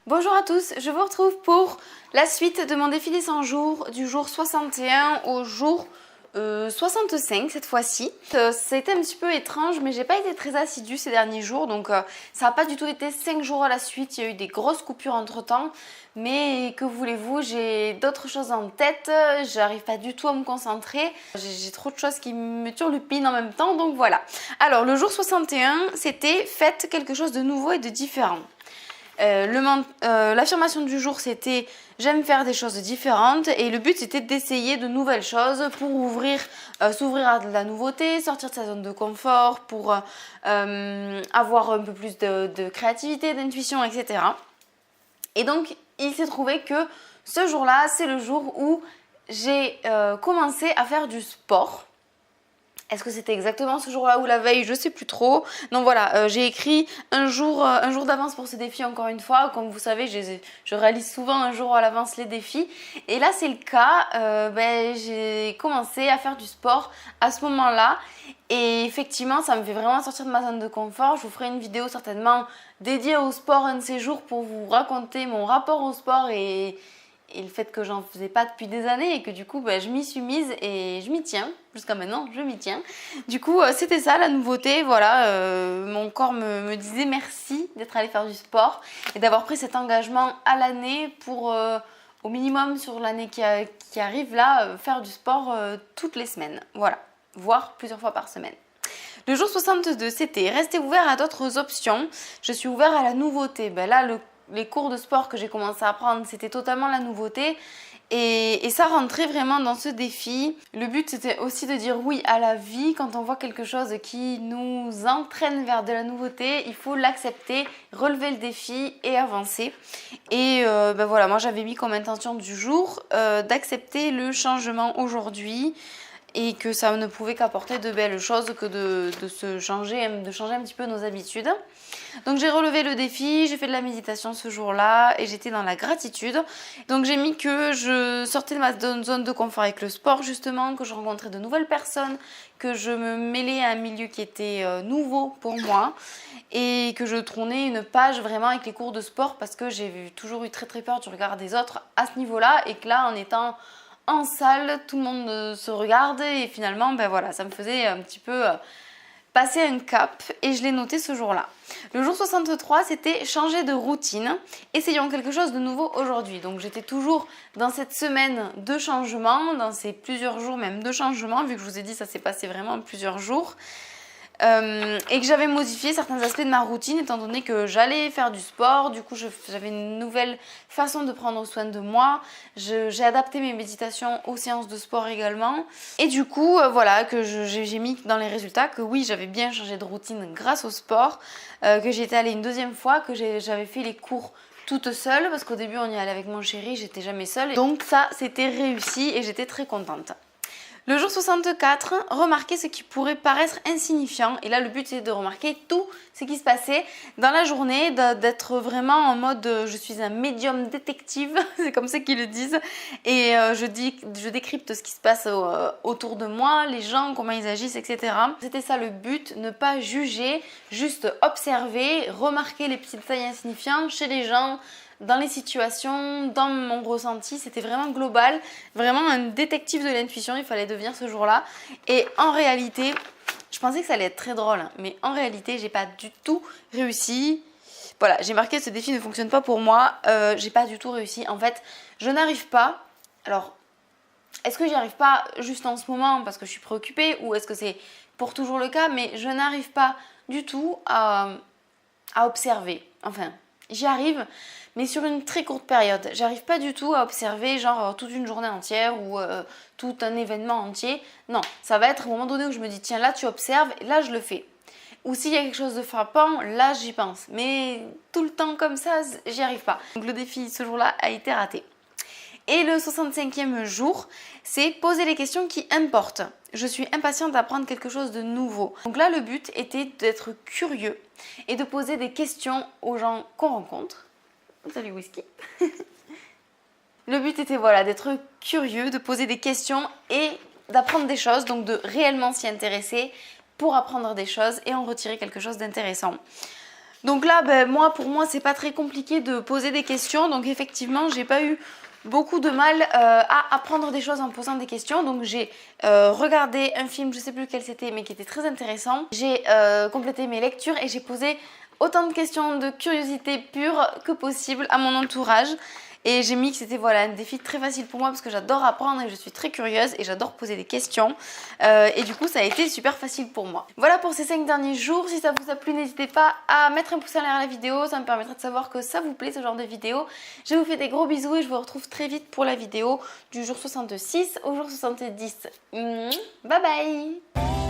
Bonjour à tous, je vous retrouve pour la suite de mon défilé 100 jours du jour 61 au jour 65 cette fois-ci. C'était un petit peu étrange mais j'ai pas été très assidue ces derniers jours donc ça n'a pas du tout été 5 jours à la suite. Il y a eu des grosses coupures entre temps mais que voulez-vous, j'ai d'autres choses en tête, j'arrive pas du tout à me concentrer. J'ai trop de choses qui me turlupinent en même temps donc voilà. Alors le jour 61 c'était faites quelque chose de nouveau et de différent. L'affirmation du jour c'était j'aime faire des choses différentes et le but c'était d'essayer de nouvelles choses pour s'ouvrir à de la nouveauté, sortir de sa zone de confort, pour avoir un peu plus de créativité, d'intuition, etc. Et donc il s'est trouvé que ce jour-là c'est le jour où j'ai commencé à faire du sport. Est-ce que c'était exactement ce jour-là ou la veille? Je sais plus trop. Donc voilà, j'ai écrit un jour d'avance pour ce défi encore une fois. Comme vous savez, je réalise souvent un jour à l'avance les défis. Et là, c'est le cas. J'ai commencé à faire du sport à ce moment-là. Et effectivement, ça me fait vraiment sortir de ma zone de confort. Je vous ferai une vidéo certainement dédiée au sport un de ces jours pour vous raconter mon rapport au sport et le fait que j'en faisais pas depuis des années et que du coup je m'y suis mise et je m'y tiens. Jusqu'à maintenant, je m'y tiens. Du coup, c'était ça la nouveauté. Voilà, mon corps me disait merci d'être allé faire du sport et d'avoir pris cet engagement à l'année pour, au minimum sur l'année qui arrive là, faire du sport toutes les semaines. Voilà, voire plusieurs fois par semaine. Le jour 62, c'était rester ouvert à d'autres options. Je suis ouvert à la nouveauté. Là, les cours de sport que j'ai commencé à prendre, c'était totalement la nouveauté. Et ça rentrait vraiment dans ce défi. Le but, c'était aussi de dire oui à la vie. Quand on voit quelque chose qui nous entraîne vers de la nouveauté, il faut l'accepter, relever le défi et avancer. Et voilà, moi j'avais mis comme intention du jour d'accepter le changement aujourd'hui. Et que ça ne pouvait qu'apporter de belles choses que de changer un petit peu nos habitudes. Donc j'ai relevé le défi, j'ai fait de la méditation ce jour-là et j'étais dans la gratitude. Donc j'ai mis que je sortais de ma zone de confort avec le sport justement, que je rencontrais de nouvelles personnes, que je me mêlais à un milieu qui était nouveau pour moi et que je tournais une page vraiment avec les cours de sport parce que j'ai toujours eu très peur du regard des autres à ce niveau-là et que là en étant en salle, tout le monde se regarde et finalement, voilà, ça me faisait un petit peu passer un cap et je l'ai noté ce jour-là. Le jour 63, c'était changer de routine. Essayons quelque chose de nouveau aujourd'hui. Donc j'étais toujours dans cette semaine de changement, dans ces plusieurs jours même de changement, vu que je vous ai dit ça s'est passé vraiment en plusieurs jours. Et que j'avais modifié certains aspects de ma routine étant donné que j'allais faire du sport. Du coup j'avais une nouvelle façon de prendre soin de moi. J'ai adapté mes méditations aux séances de sport également et du coup voilà que j'ai mis dans les résultats que oui j'avais bien changé de routine grâce au sport, que j'y étais allée une deuxième fois, que j'avais fait les cours toute seule parce qu'au début on y allait avec mon chéri, j'étais jamais seule. Donc ça c'était réussi et j'étais très contente. Le jour 64, remarquez ce qui pourrait paraître insignifiant. Et là, le but, c'est de remarquer tout ce qui se passait dans la journée, d'être vraiment en mode je suis un médium détective, c'est comme ça qu'ils le disent. Et je décrypte ce qui se passe autour de moi, les gens, comment ils agissent, etc. C'était ça le but, ne pas juger, juste observer, remarquer les petits détails insignifiants chez les gens, dans les situations, dans mon ressenti. C'était vraiment global, vraiment un détective de l'intuition, il fallait devenir ce jour-là. Et en réalité, je pensais que ça allait être très drôle, mais en réalité, j'ai pas du tout réussi. Voilà, j'ai marqué ce défi ne fonctionne pas pour moi, j'ai pas du tout réussi. En fait, je n'arrive pas. Alors, est-ce que j'y arrive pas juste en ce moment parce que je suis préoccupée ou est-ce que c'est pour toujours le cas? Mais je n'arrive pas du tout à observer. Enfin, j'y arrive, mais sur une très courte période. J'arrive pas du tout à observer genre toute une journée entière ou tout un événement entier. Non, ça va être au moment donné où je me dis tiens là tu observes et là je le fais. Ou s'il y a quelque chose de frappant, là j'y pense. Mais tout le temps comme ça, j'y arrive pas. Donc le défi ce jour-là a été raté. Et le 65e jour, c'est poser les questions qui importent. Je suis impatiente d'apprendre quelque chose de nouveau. Donc là, le but était d'être curieux et de poser des questions aux gens qu'on rencontre. Salut Whisky. Le but était voilà, d'être curieux, de poser des questions et d'apprendre des choses, donc de réellement s'y intéresser pour apprendre des choses et en retirer quelque chose d'intéressant. Donc là, pour moi, c'est pas très compliqué de poser des questions. Donc effectivement, j'ai pas eu beaucoup de mal à apprendre des choses en posant des questions. Donc j'ai regardé un film, je sais plus lequel c'était, mais qui était très intéressant. J'ai complété mes lectures et j'ai posé autant de questions de curiosité pure que possible à mon entourage. Et j'ai mis que c'était voilà, un défi très facile pour moi parce que j'adore apprendre et je suis très curieuse et j'adore poser des questions. Et du coup, ça a été super facile pour moi. Voilà pour ces 5 derniers jours. Si ça vous a plu, n'hésitez pas à mettre un pouce en l'air à la vidéo. Ça me permettra de savoir que ça vous plaît ce genre de vidéo. Je vous fais des gros bisous et je vous retrouve très vite pour la vidéo du jour 66 au jour 70. Bye bye!